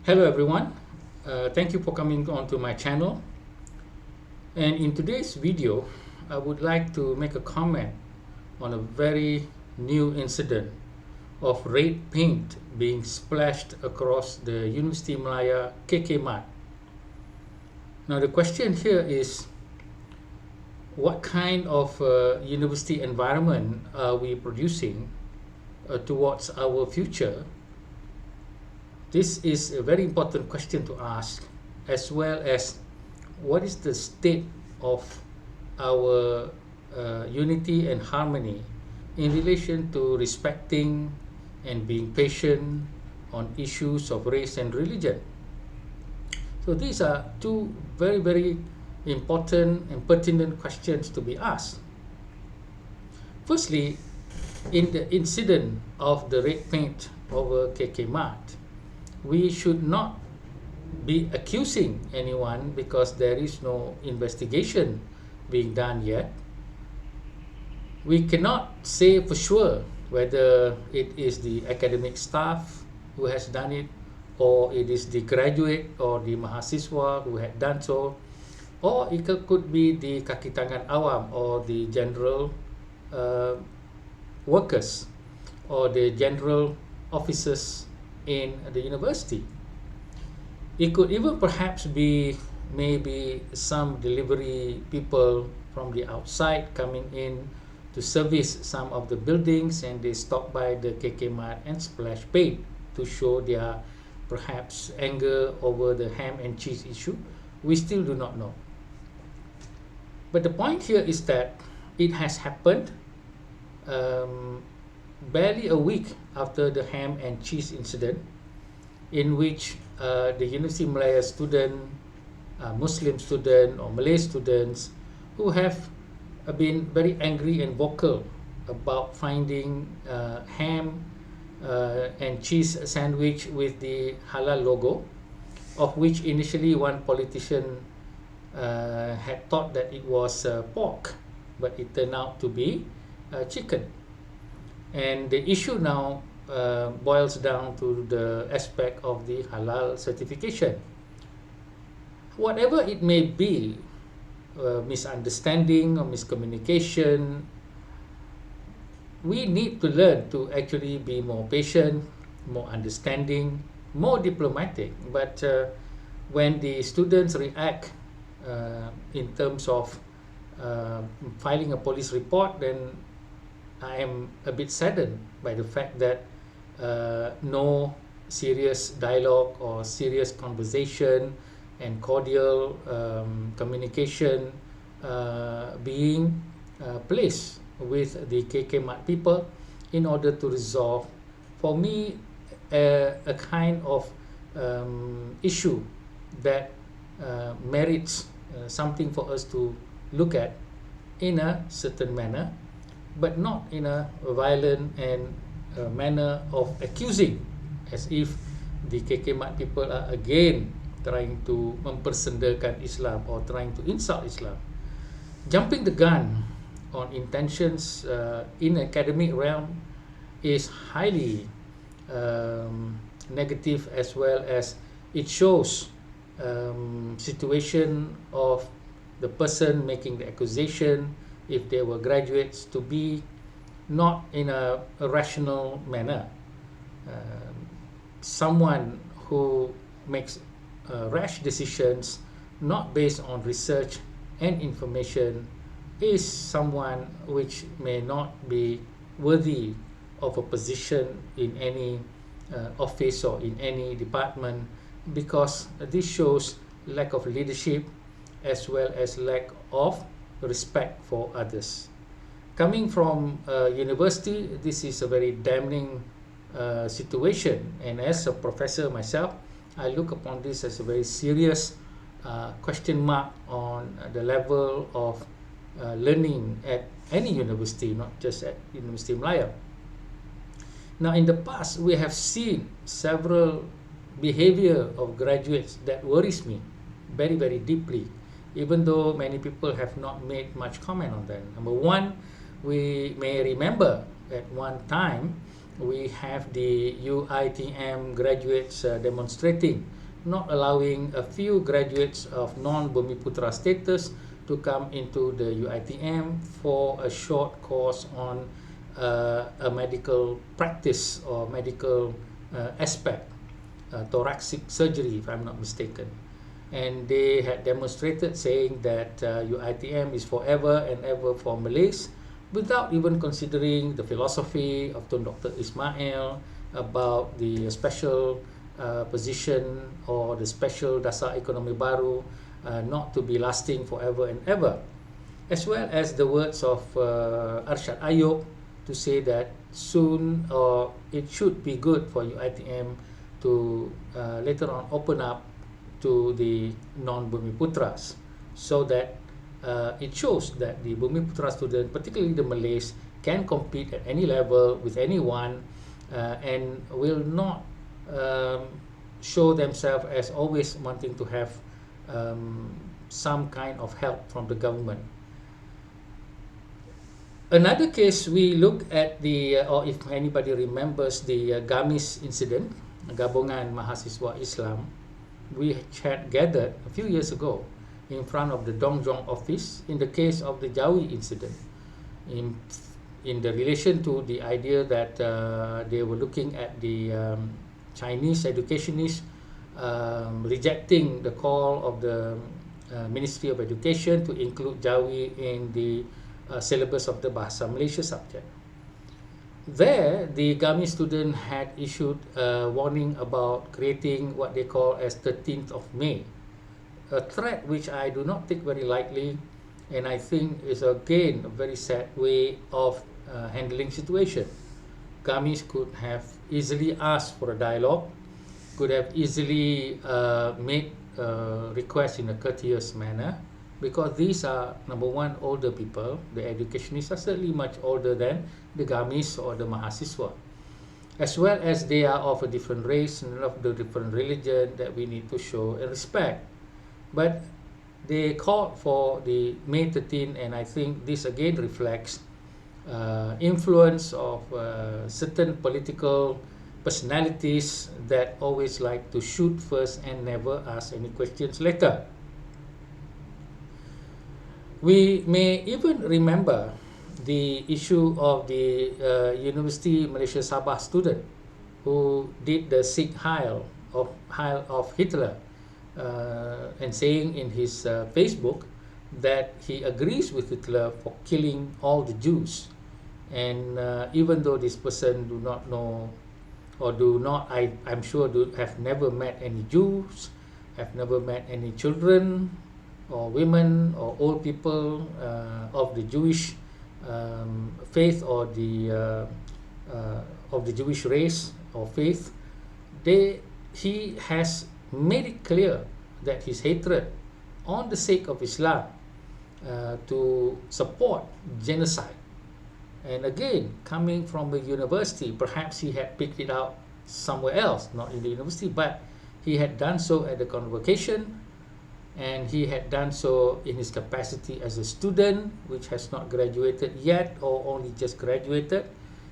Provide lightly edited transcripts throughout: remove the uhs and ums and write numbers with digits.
Hello everyone, thank you for coming onto my channel, and in today's video I would like to make a comment on a very new incident of red paint being splashed across the Universiti Malaya KK Mart. Now the question here is, what kind of university environment are we producing towards our future? This is a very important question to ask, as well as what is the state of our unity and harmony in relation to respecting and being patient on issues of race and religion. So these are two very important and pertinent questions to be asked. Firstly, in the incident of the red paint over KK Mart, we should not be accusing anyone because there is no investigation being done yet. We cannot say for sure whether it is the academic staff who has done it, or it is the graduate or the mahasiswa who had done so, or it could be the kaki tangan awam or the general workers or the general officers in the university. It could even perhaps be maybe some delivery people from the outside coming in to service some of the buildings, and they stop by the KK Mart and splash paint to show their perhaps anger over the ham and cheese issue. We still do not know. But the point here is that it has happened barely a week after the ham and cheese incident, in which the Universiti Malaya student, Muslim student or Malay students who have been very angry and vocal about finding ham and cheese sandwich with the halal logo, of which initially one politician had thought that it was pork, but it turned out to be chicken. And the issue now boils down to the aspect of the halal certification. Whatever it may be, misunderstanding or miscommunication, we need to learn to actually be more patient, more understanding, more diplomatic. But when the students react in terms of filing a police report, then I am a bit saddened by the fact that no serious dialogue or serious conversation and cordial communication being placed with the KK Mart people in order to resolve, for me, a kind of issue that merits something for us to look at in a certain manner, but not in a violent and manner of accusing, as if the KK Mart people are again trying to mempersendakan Islam or trying to insult Islam. Jumping the gun on intentions in academic realm is highly negative, as well as it shows situation of the person making the accusation, if they were graduates, to be not in a rational manner. Someone who makes rash decisions not based on research and information is someone which may not be worthy of a position in any office or in any department, because this shows lack of leadership as well as lack of respect for others. Coming from university, this is a very damning situation, and as a professor myself, I look upon this as a very serious question mark on the level of learning at any university, not just at Universiti Malaya. Now, in the past, we have seen several behavior of graduates that worries me very deeply, even though many people have not made much comment on that. Number one, we may remember at one time we have the UITM graduates demonstrating, not allowing a few graduates of non-Bumiputra status to come into the UITM for a short course on a medical practice or medical aspect, thoracic surgery, if I'm not mistaken. And they had demonstrated saying that UITM is forever and ever for Malays, without even considering the philosophy of Tun Dr. Ismail about the special position or the special dasar ekonomi baru not to be lasting forever and ever, as well as the words of Arshad Ayub to say that soon, or it should be good for UITM to later on open up to the non-Bumiputras, so that it shows that the Bumiputra student, particularly the Malays, can compete at any level with anyone and will not show themselves as always wanting to have some kind of help from the government. Another case, we look at the, or if anybody remembers the Gamis incident, Gabungan Mahasiswa Islam, we had gathered a few years ago in front of the Dongjong office in the case of the Jawi incident, in the relation to the idea that they were looking at the Chinese educationists rejecting the call of the Ministry of Education to include Jawi in the syllabus of the Bahasa Malaysia subject. There, the Gamis student had issued a warning about creating what they call as 13th of May, a threat which I do not take very lightly, and I think is again a very sad way of handling situation. Gamis could have easily asked for a dialogue, could have easily made requests in a courteous manner, because these are, number one, older people. The educationists are certainly much older than the Gamis or the Mahasiswa, as well as they are of a different race and of the different religion that we need to show and respect. But they called for the May 13, and I think this again reflects influence of certain political personalities that always like to shoot first and never ask any questions later. We may even remember the issue of the University Malaysia Sabah student who did the sick Heil of Hitler, and saying in his Facebook that he agrees with Hitler for killing all the Jews. And even though this person do not know, or do not, I'm sure have never met any Jews, have never met any children or women or old people of the Jewish faith or the of the Jewish race or faith, he has made it clear that his hatred on the sake of Islam to support genocide. And again, coming from the university, perhaps he had picked it out somewhere else, not in the university, but he had done so at the convocation, and he had done so in his capacity as a student, which has not graduated yet or only just graduated,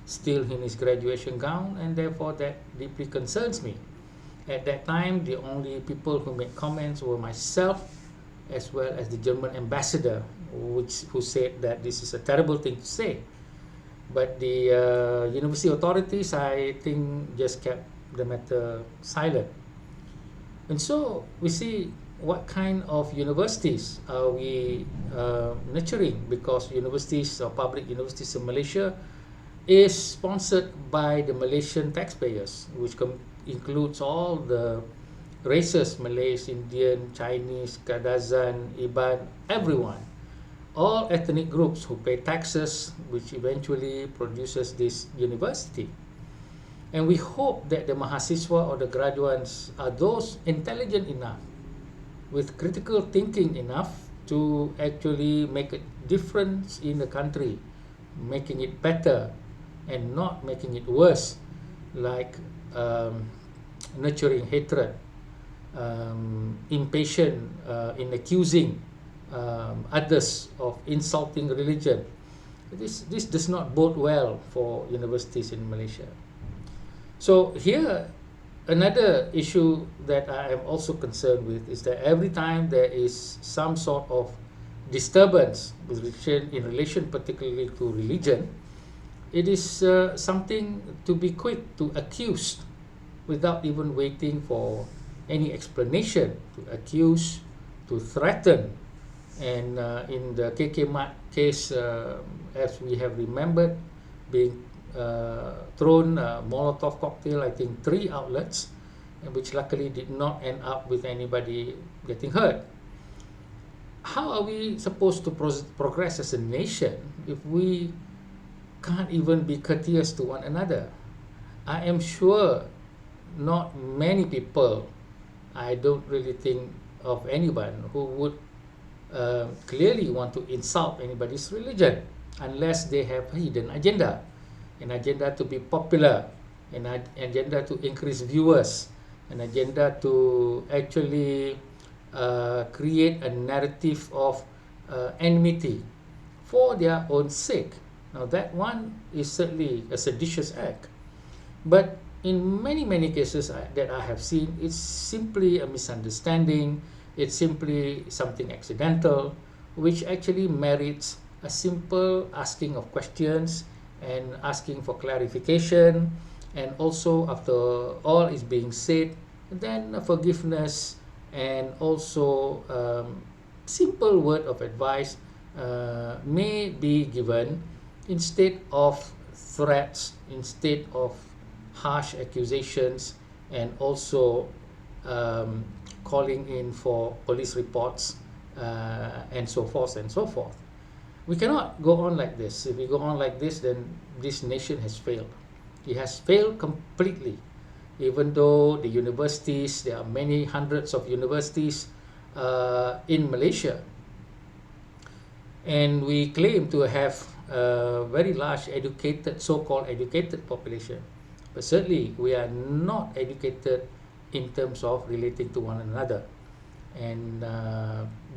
still in his graduation gown, and therefore that deeply concerns me. At that time, the only people who made comments were myself, as well as the German ambassador, who said that this is a terrible thing to say. But the university authorities, I think, just kept the matter silent. And so we see what kind of universities are we nurturing, because universities or public universities in Malaysia is sponsored by the Malaysian taxpayers, which includes all the races, Malays, Indian, Chinese, Kadazan, Iban, everyone. All ethnic groups who pay taxes, which eventually produces this university. And we hope that the Mahasiswa or the graduates are those intelligent enough, with critical thinking enough to actually make a difference in the country, making it better and not making it worse, like nurturing hatred, impatient in accusing others of insulting religion. This does not bode well for universities in Malaysia. So here, another issue that I am also concerned with is that every time there is some sort of disturbance in relation particularly to religion, it is something to be quick to accuse without even waiting for any explanation, to accuse, to threaten. And in the KK Mart case, as we have remembered, being thrown a Molotov cocktail, I think 3 outlets, which luckily did not end up with anybody getting hurt. How are we supposed to progress as a nation if we can't even be courteous to one another? I am sure not many people, I don't really think of anyone who would clearly want to insult anybody's religion unless they have a hidden agenda, an agenda to be popular, an agenda to increase viewers, an agenda to actually create a narrative of enmity for their own sake. Now that one is certainly a seditious act, but in many cases that I have seen, it's simply a misunderstanding. It's simply something accidental, which actually merits a simple asking of questions and asking for clarification, and also after all is being said, then forgiveness, and also simple word of advice may be given instead of threats, instead of harsh accusations, and also calling in for police reports and so forth and so forth. We cannot go on like this. If we go on like this, then this nation has failed. It has failed completely. Even though the universities, there are many hundreds of universities in Malaysia, and we claim to have a very large educated, so-called educated population. But certainly we are not educated in terms of relating to one another. And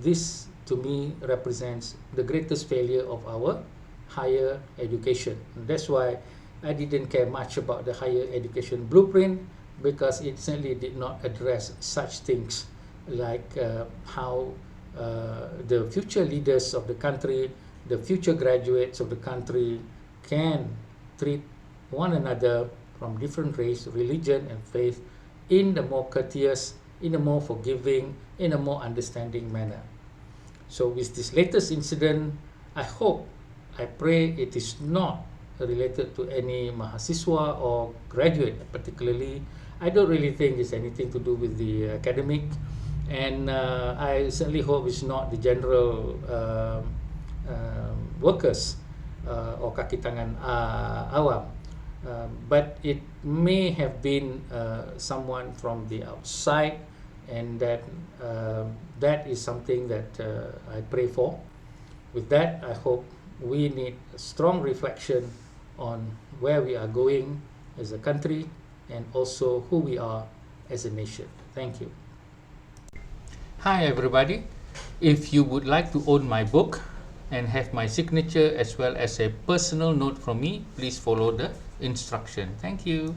this, to me, represents the greatest failure of our higher education. And that's why I didn't care much about the higher education blueprint, because it certainly did not address such things like how the future leaders of the country, the future graduates of the country can treat one another from different race, religion, and faith in the more courteous, in a more forgiving, in a more understanding manner. So with this latest incident, I hope, I pray it is not related to any mahasiswa or graduate particularly. I don't really think it's anything to do with the academic, and I certainly hope it's not the general workers or kaki tangan awam. But it may have been someone from the outside, and that is something that I pray for. With that, I hope we need a strong reflection on where we are going as a country, and also who we are as a nation. Thank you. Hi everybody. If you would like to own my book and have my signature as well as a personal note from me, please follow the instruction. Thank you.